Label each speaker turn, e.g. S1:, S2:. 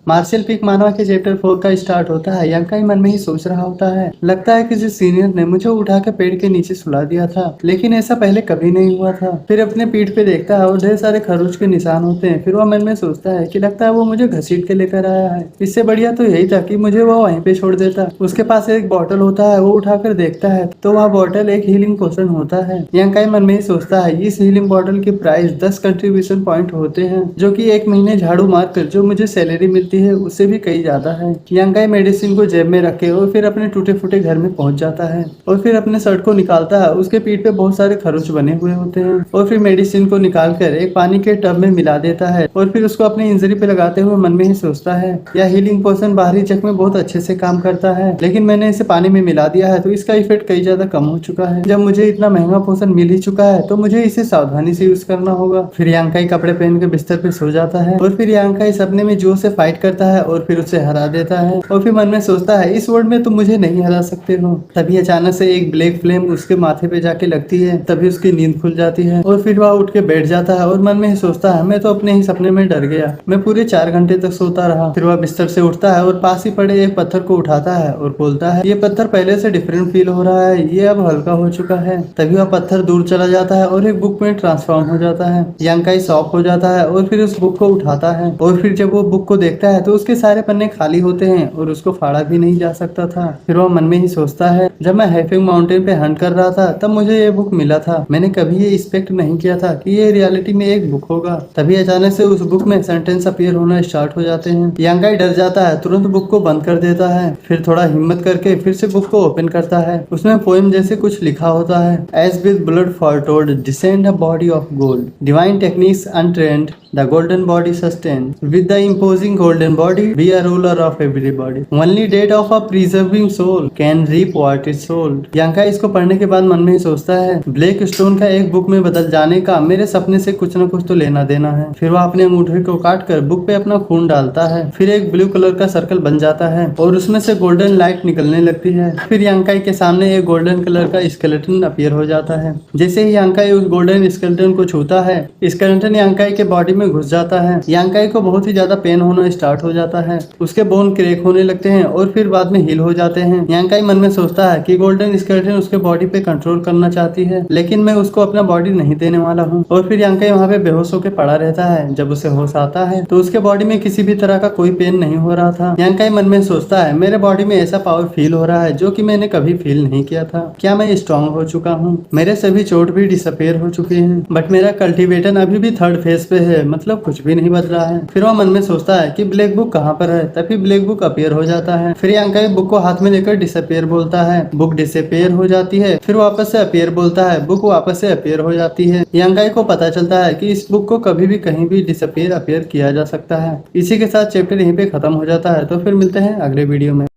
S1: Martial peak मानवा के chapter 4 का स्टार्ट होता है। यांकाई मन में ही सोच रहा होता है, लगता है किसी सीनियर ने मुझे उठा के पेड़ के नीचे सुला दिया था, लेकिन ऐसा पहले कभी नहीं हुआ था। फिर अपने पीठ पे देखता है और ढेर सारे खरोच के निशान होते हैं। फिर वह मन में सोचता है कि लगता है वो मुझे घसीट के लेकर आया है। इससे बढ़िया तो यही था कि मुझे वो वहीं पे छोड़ देता। उसके पास एक बॉटल होता है, वो उठाकर देखता है तो वह बॉटल एक हीलिंग पोशन होता है। यांकाई मन में ही सोचता है, इस हीलिंग बॉटल की प्राइस 10 कंट्रीब्यूशन पॉइंट होते हैं, जो कि एक महीने झाड़ू मारकर जो मुझे सैलरी मिलती है उससे भी कई ज्यादा है। यांकाई मेडिसिन को जेब में रखे और फिर अपने टूटे फूटे घर में पहुंच जाता है और फिर अपने शर्ट को निकालता है। उसके पीठ पे बहुत सारे खरोच बने हुए होते हैं और फिर मेडिसिन को निकाल कर एक पानी के टब में मिला देता है और फिर उसको अपनी इंजरी पे लगाते हुए मन में ही सोचता है, यह हीलिंग पोशन बाहरी जख्म में बहुत अच्छे से काम करता है, लेकिन मैंने इसे पानी में मिला दिया है तो इसका इफेक्ट कई ज्यादा कम हो चुका है। जब मुझे इतना महंगा पोशन मिल ही चुका है तो मुझे इसे सावधानी से यूज करना होगा। फिर यांकाई कपड़े पहन के बिस्तर पे सो जाता है और फिर यांकाई सपने में जो से फाइट करता है और फिर उसे हरा देता है और फिर मन में सोचता है, इस वर्ल्ड में तुम मुझे नहीं हरा सकते हो। तभी अचानक से एक ब्लैक फ्लेम उसके माथे पे जाके लगती है। तभी उसकी नींद खुल जाती है और फिर वह उठ के बैठ जाता है और मन में ही सोचता है, मैं तो अपने ही सपने में डर गया, मैं पूरे 4 घंटे तक सोता रहा। फिर वह बिस्तर से उठता है और पास ही पड़े एक पत्थर को उठाता है और बोलता है, ये पत्थर पहले से डिफरेंट फील हो रहा है, ये अब हल्का हो चुका है। तभी वह पत्थर दूर चला जाता है और एक बुक में ट्रांसफॉर्म हो जाता है। यांकाई शॉक हो जाता है और फिर उस बुक को उठाता है और फिर जब वो बुक को देखता है तो उसके सारे पन्ने खाली होते हैं और उसको फाड़ा भी नहीं जा सकता था। फिर वो मन में ही सोचता है, जब मैं हैफिंग माउंटेन पे हंट कर रहा था तब मुझे ये बुक मिला था, मैंने कभी ये एक्सपेक्ट नहीं किया था कि ये रियलिटी में एक बुक होगा। तभी अचानक से उस बुक में सेंटेंस अपीयर होना स्टार्ट हो जाते हैं। यांकाई डर जाता है, तुरंत बुक को बंद कर देता है। फिर थोड़ा हिम्मत करके फिर से बुक को ओपन करता है। उसमें पोएम जैसे कुछ लिखा होता है, as with blood foretold descend a body of gold, divine techniques untrained, the golden body sustained, with the imposing golden body be a ruler of everybody, only dead of a preserving soul can reap what is sold। यांकाई इसको पढ़ने के बाद मन में ही सोचता है, black stone का एक बुक में बदल जाने का मेरे सपने से कुछ न कुछ तो लेना देना है। फिर वह अपने अंगूठे को काट कर बुक पे अपना खून डालता है। फिर एक ब्लू कलर का सर्कल बन जाता है और उसमें से गोल्डन लाइट निकलने लगती है। फिर यांकाई के सामने एक गोल्डन कलर का स्केलेटन अपीयर हो जाता है। जैसे ही यांकाई उस गोल्डन स्केलेटन को छूता है, स्केलेटन यांकाई के बॉडी में घुस जाता है। यांकाई को बहुत ही ज्यादा पेन होना स्टार्ट हो जाता है, उसके बोन क्रैक होने लगते हैं और फिर बाद में हील हो जाते हैं। यांकाई मन में सोचता है कि गोल्डन स्केलेटन उसके बॉडी पे कंट्रोल करना चाहती है, लेकिन मैं उसको अपना बॉडी नहीं देने वाला हूँ। और फिर यांकाई वहाँ पे बेहोश होकर पड़ा रहता है। जब उसे होश आता है तो उसके बॉडी में किसी भी तरह का कोई पेन नहीं हो रहा था। यांकाई मन में सोचता है, मेरे बॉडी में ऐसा पावर फील हो रहा है जो कि मैंने कभी फील नहीं किया था। क्या मैं स्ट्रॉन्ग हो चुका हूँ? मेरे सभी चोट भी डिसअपेयर हो चुके हैं, बट मेरा कल्टीवेटर अभी भी 3rd फेज पे है, मतलब कुछ भी नहीं बदला है। फिर वह मन में सोचता है कि ब्लैक बुक कहाँ पर है। तभी ब्लैक बुक अपीयर हो जाता है। फिर यांकाई बुक को हाथ में लेकर डिसअपेयर बोलता है, बुक डिसअपेयर हो जाती है। फिर वापस से अपीयर बोलता है, बुक वापस से अपीयर हो जाती है। यांकाई को पता चलता है कि इस बुक को कभी भी कहीं भी डिसअपेयर अपीयर किया जा सकता है। इसी के साथ चैप्टर यहीं पे खत्म हो जाता है। तो फिर मिलते हैं अगले वीडियो में।